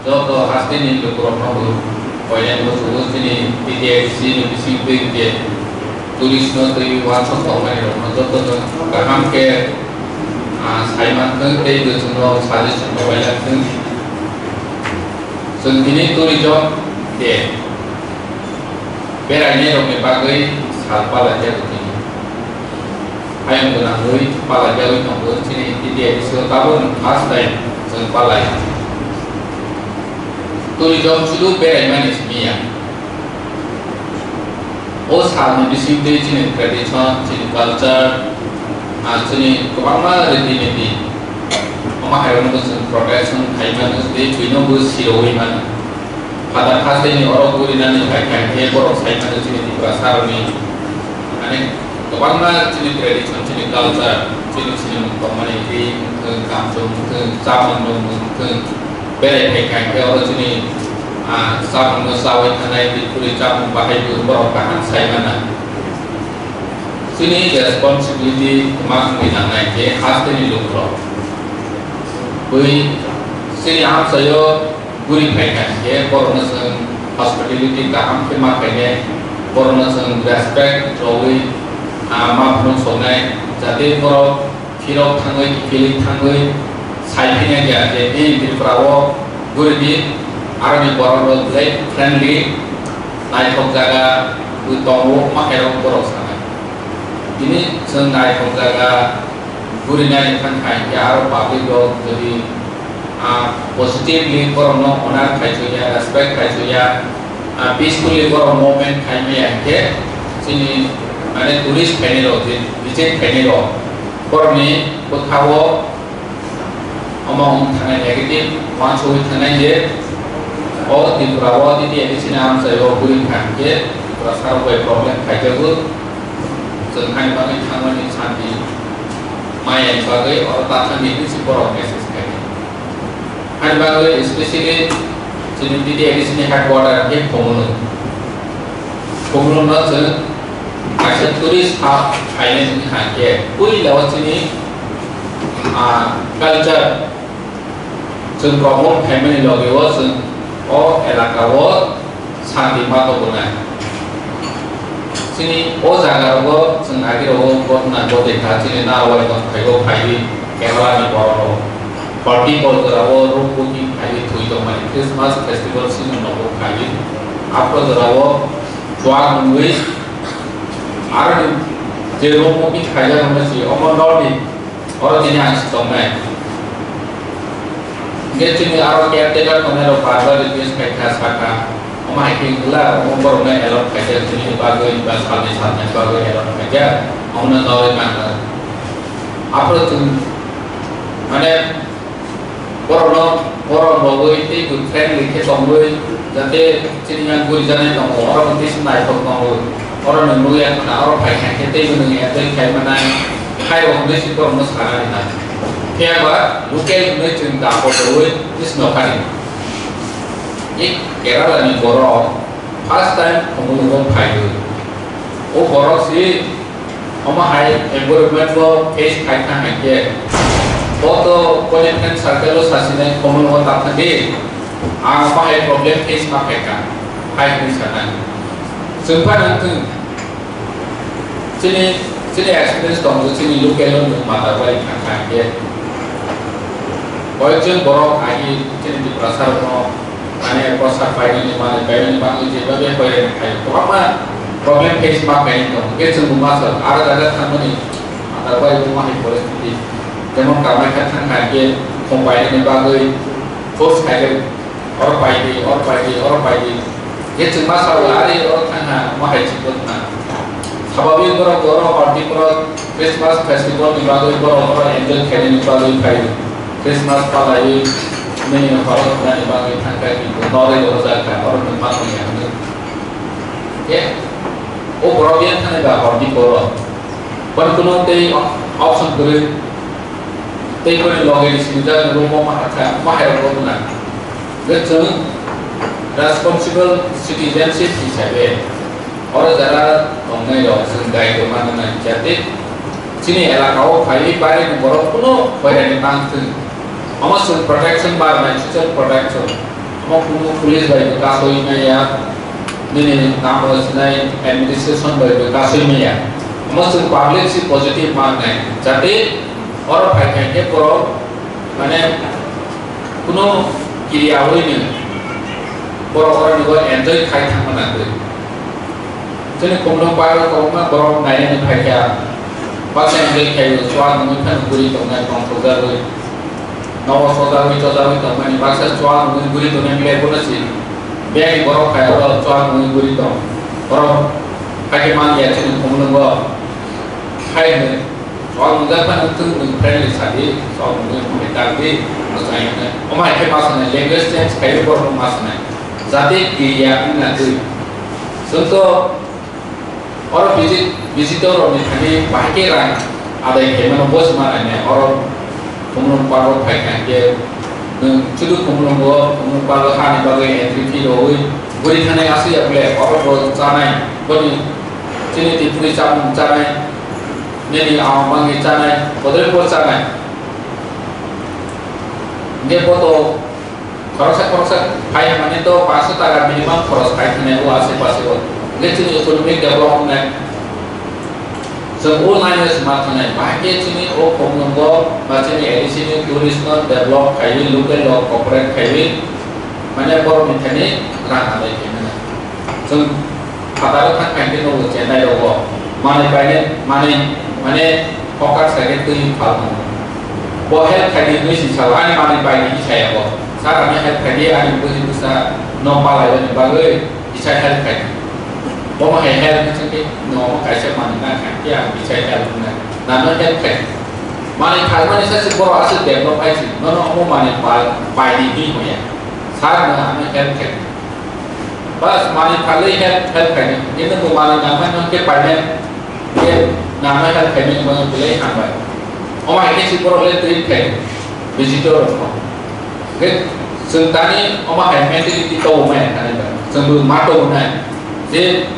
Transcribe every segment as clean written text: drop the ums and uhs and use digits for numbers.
저도 하스테니 그룹하고 거기에 무슨 sini tidak sini disiplin dia tulis nanti whatsapp orang itu nanti kaham ke saya mantan itu semua suggestion banyak tu sendiri tulis job dia berani orang pakai salpa aja begini ayam guna lui pala jauh nombor sini tidak sekarang khas lain salpa lain tulis job sudah berani mana semia oh sahaja disiplin sini tradition sini culture sini kepala retiniti Oma hewan itu protection haiman itu dia cuma bus siroi mana pada khas ini orang kurinan yang kayak dia orang haiman itu sini di pasar ni ane kepala sini tradition sini culture sini community kampung zaman dulu beda kayak orang sini zaman sawit tanah di kulit bahaya itu merupakan haiman sini responsibility mak minang naik khas ini lupa Bui sini am saya guri paykan ke corona sen hospitality kaham ke mak kene corona sen respect jowi ama pun sonai jadi kalau kilo tangoi kili tangoi saya punya jadi di prawo guri di army corona like friendly naik jaga utama mak kerong korok sana ini sen naik jaga gurinya kan kayak ya public dong jadi positively korno onar kayak respect kayak peacefully korno moment kayak ya sini ada turis penero visit penero korni kutawo omong tangan negatif masuk tangan je oh di Pulau di sini am saya guring kan je terasa problem kayak gitu senang banget tangan ini cantik Maya sebagai orang tahan itu si korong kesis kayak, ada bagai spesifik jenis di sini headquarter yang pemulung nasi, asal turis hak Thailand ini hanya, pui lewat sini, culture, sen promote family lagi sen, oh elaka santi mata bunga. sini oh jangan rogo sengaja rogo buat nanti dekat sini nawa itu kayak kayu Kerala ni bawa party call kerawo rupu ni kayu itu mana Christmas festival sini nopo kayu apa kerawo jual nungguin ada di rupu ni kayu masih omong nol orang ini harus tomai dia sini orang caretaker mana parwa di kayak kasaka Oma hiking lah, oma bermain elok kerja sini bagai bahasa misalnya bagai elok kerja, oma tahu mana. Apa tu? Mana orang bagai itu good friend lihat tonggoy, jadi sini yang gue jalan tonggoy orang itu senai tonggoy, orang nunggu yang mana orang pakai kita nunggu yang itu kayak mana, kayak orang itu orang sekarang ini. Kayak apa? Lokal itu cinta apa tonggoy, itu senokari. Kerala ni borok, first time kamu pakai. Oh borok sih, oma high environment lo face kayak aja. Foto konekkan circle lo sasina kamu tak tadi. Apa high problem face pakai kan? High di sana. Sumpah nanti. Sini experience kamu sini lokal lo mata balik kan aja. Kalau borok aja sini di pasar lo. Ane proses finance mana itu jadi boleh kayak apa problem case pakai itu mungkin semua masuk ada sama ni ada apa itu mah boleh jadi jangan kami katakan kayak komplain ini bagai force kayak orang pakai dia cuma masalah ada orang tengah mah itu nah sebabnya orang party Christmas festival di bagai orang enjoy kayak bagai Christmas palai नहीं फॉलो करने वाले ठंडा की नॉलेज हो जाता है और निर्माण नहीं है ये वो प्रॉब्लम था ना बाहर दी करो पर कुनो ते ऑप्शन करे ते कोई लॉगिन स्क्रीन रूम में आता बाहर रोड ना लेकिन रेस्पॉन्सिबल सिटीजनशिप हिसाब से और जरा हमने जो संगाई को मानना चाहते sini elakau kali pare ni borok kuno pare ni tangtung amasung protection bar na social protection mau police by kasoi maya ini nama senai administration by kasoi maya maksud public si positif mana jadi orang pakai pro mana kuno kiri awal ini orang juga enjoy kai mana tu jadi kumpulan para kaum orang naik ni pakai pasien ni kai soal mungkin guri tu naik komputer tu nawa soal tu mana pasien soal mungkin guri tu naik lepas tu sih biar orang kai orang soal mungkin guri tu orang pakai mana ya jadi kumpulan orang kai ni soal mungkin kan tu mungkin friendly sahaja soal mungkin kita ni maksudnya orang kai pasien language change kai orang maksudnya jadi dia ni tu contoh orang visitor orang ni pakai orang ada yang mana bos mana ni orang kumpulan paru pakai dia cukup kumpulan paru hari bagai entry fee loh beri thane asli apa orang bos canai beri sini tipuri cam canai ni awam bangi canai bodol bos canai dia foto korosek kaya mana tu pasal tak minimum koros kaya thane वो आसे पासे वो लेकिन economic development semua lainnya semakin naik. Bahagia sini oh komungo macam ni sini tourism develop kaya local law corporate kaya mana baru macam ni kerana ada kena. So pada orang kaya tu Chennai logo mana fokus kaya tu yang paling. Bahawa health kaya ni sih salah ni mana ni saya bahawa. Saat kami health kaya ani boleh bisa nombor lain bagai bisa health kaya. Bahawa health macam ni, no, kaisa mana nak kerja, bisa health mana, nama health kan. Mana kalau mana saya sebut asal develop aja, no, mana pai ni punya, sahaja nama health kan. Bas mana kalau health kan, ini tu mana nama ke pai dia nama health kan ni mana boleh hambat. Orang ini sebut oleh trip kan, visitor orang. Kan, sentani orang health itu tahu mana kan, sebelum mato mana, jadi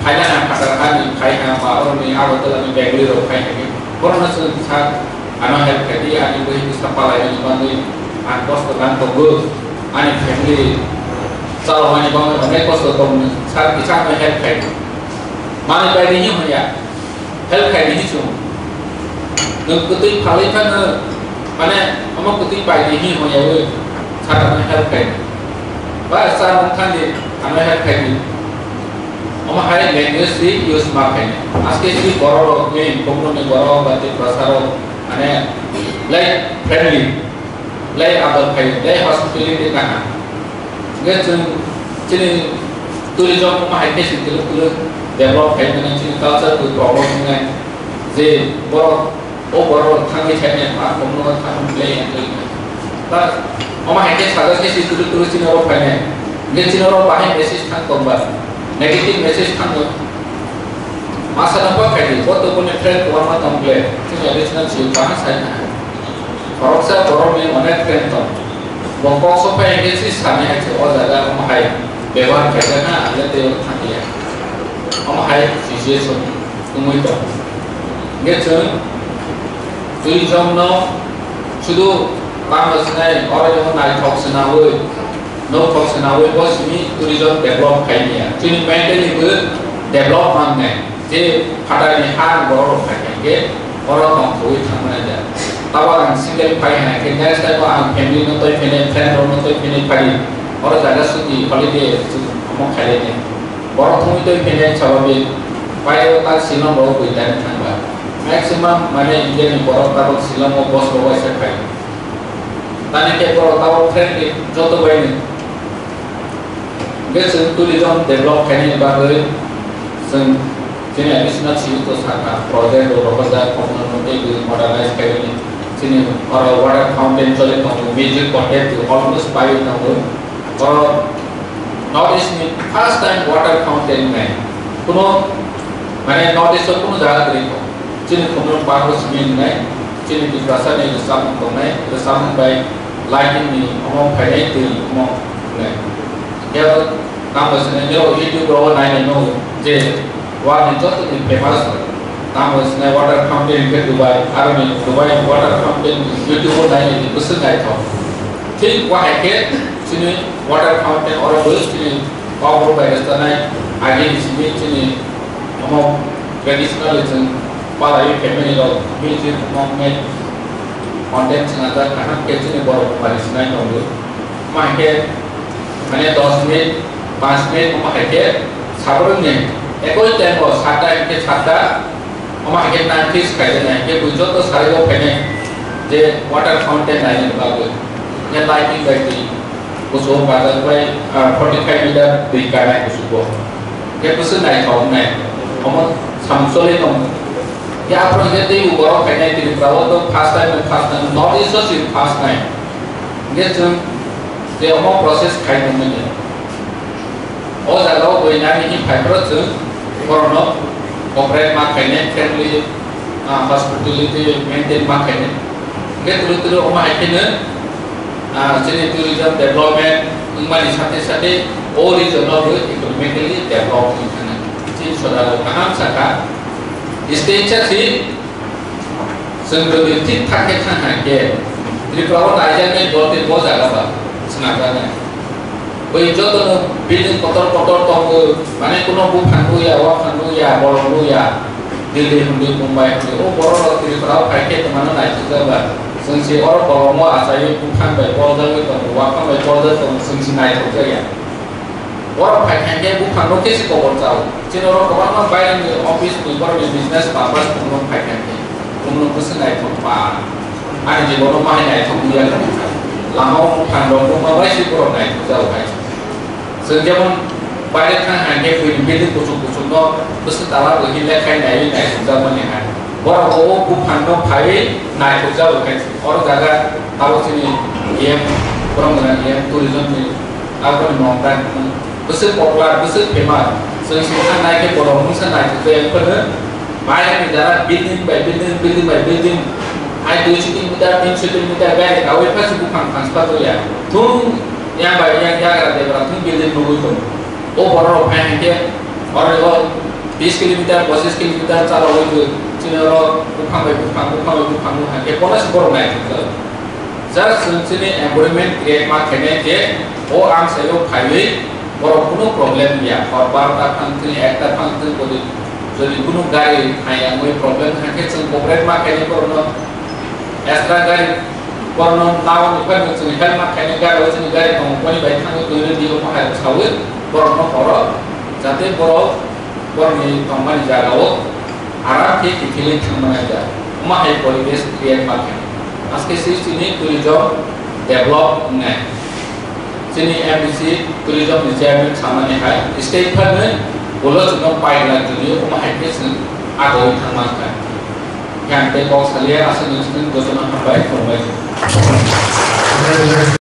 kaya nak katakan kaya apa orang ni awak telah membeli rumah kaya ni orang masih sahaja anak health kadi anak boleh bisa palai ni bantu anak kos telan tunggu anak family kalau mana bangun anak kos tunggu sahaja bisa health kadi mana bayi ni mana health kadi ni cuma nukutui palai kan mana amak kutui bayi ni mana sahaja health kadi bahasa mungkin di anak health kadi Oma hari language sih use makan. Askes sih borong ni, komunikasi ni borong, batik prasaro, ane, like friendly, like abal kaya, like hospitality kana. Gitu, cini tourism oma hari sih tu develop kaya dengan cini culture tu problem dengan, je borong thangi cahaya, komunikasi thangi play yang tu. Tapi oma hari sahaja sih tourism cini orang kaya, gitu cini orang bahaya message tang kombat. Negatif message tangguh. Masa nampak kali, foto pun friend tuan mata mula. Ini additional sih, bahas saya. Kalau saya borong ni mana friend tu, bongkok sampai ini sih sana aja. Oh ada orang mahai, bewan kerja na ada tu tanya. Orang mahai situation umum itu. Gitu, tourism no, sudah lama senai orang yang naik talk senawai. No talks na we bos ni tourism develop kaya ni. Jadi mentally itu develop mana? Jadi pada ni hal baru kaya ke orang orang tu itu mana aja. Tawaran single kaya ni. Kita saya buat family nonton film, friend nonton film kaya. Orang jaga suki holiday amok kaya ni. Orang tu itu film cawabi. Kaya tak silam baru kita tangga. Maximum mana India ni orang tahu silam mau bos bawa saya kaya. Tadi kita orang tahu friend ni jodoh bayi ni. Gitu tourism develop kaya ni bagai sen sini additional sih tu sangat project atau proposal komunitas itu modernize kaya ni sini orang water fountain cari tahu music content tu almost 5 tahun orang Northeast ni first time water fountain main kuno mana Northeast tu kuno jaga terima sini kuno baru semen main sini di rasa ni resam main resam by lighting ni omong kaya itu omong main dia kamu sebenarnya itu bawa naik no, je, wah itu tu famous. Kamu sebenarnya water fountain ke Dubai, Dubai water fountain itu bawa naik itu besar naik tu. Jadi wah ke, sini sini water fountain orang bus sini power by restoran agen di sini mau tradisional itu para family lo music mau main content sengaja karena kita baru tradisional dulu makin hanya 10 menit 5 menit memakai sabarnya ekor tempo satu ke satu memakai nanti sekali ke bujuk tu sekali lo pengen je water fountain lain bagus yang lighting bagi usul pada 45 meter di kanan usul ke pusat naik tahun naik kamu samsul itu ya apa yang kita ubah pengen di Prawo tu fast time not is just fast time gitu dia mau proses kain namanya oh kalau gue nyari ini fiber tu korno operate makanya friendly hospitality maintain makanya gitu tu rumah akhirnya sini tourism development umumnya sate original tu economically develop di sana jadi saudara kaham saka stage sih sebelum itu tak kena ke jadi kalau aja ni dua tiga jaga apa sengaja woi jodoh building kotor tunggu mana kuno bukan tu ya wakan tu ya bolong tu ya Delhi Mumbai oh borong jadi kalau pakai teman naik juga bah sengsi orang kalau mau asal bukan baik border itu wakan baik border tu sengsi naik juga ya orang pakai dia bukan lokasi kau tahu jadi orang kalau bayar di office tu baru di business purpose orang pakai dia orang pesen naik tempat ada di bawah mana naik tempat dia lama bukan orang masih kurang naik jauh naik sejauh bayar kan hanya punya bilik kusuk no terus tahu lagi lekai naik jauh mana naik orang bukan orang pakai naik jauh kan orang jaga tahu sini dia kurang dengan dia tourism ni apa nongkrong besar popular besar famous sehingga naik ke orang mungkin naik ke yang pada bayar negara building by building I do shooting meter, guys. Kau itu pasti bukan transfer tu ya. Tu yang baik yang jaga dia tu building dulu tu. Oh baru apa dia? Orang 20 kilometer, 25 kilometer kalau itu, cina orang bukan. Dia pola sekolah naik tu. Jadi sini environment create makanya dia. Oh am saya highway, orang puno problem ya. Korban tak pantri, ekta pantri boleh. Jadi puno gari, hanya mui problem. Hanya sengkopret makanya korno. Extra gari, korno lawan bukan macam helmet kena gari komponi baik kan itu dia dia mahal sawit, korno korok, jadi korok korni komponi jaga arah ke kecilin cuma aja, mahal politis create makan. Aske sini tourism develop nih, sini MBC tourism development sama nih hai, state partner, bolos cuma pilot jadi mahal kes agak makan. Yang tekok sekalian asal nusantara gosong baik.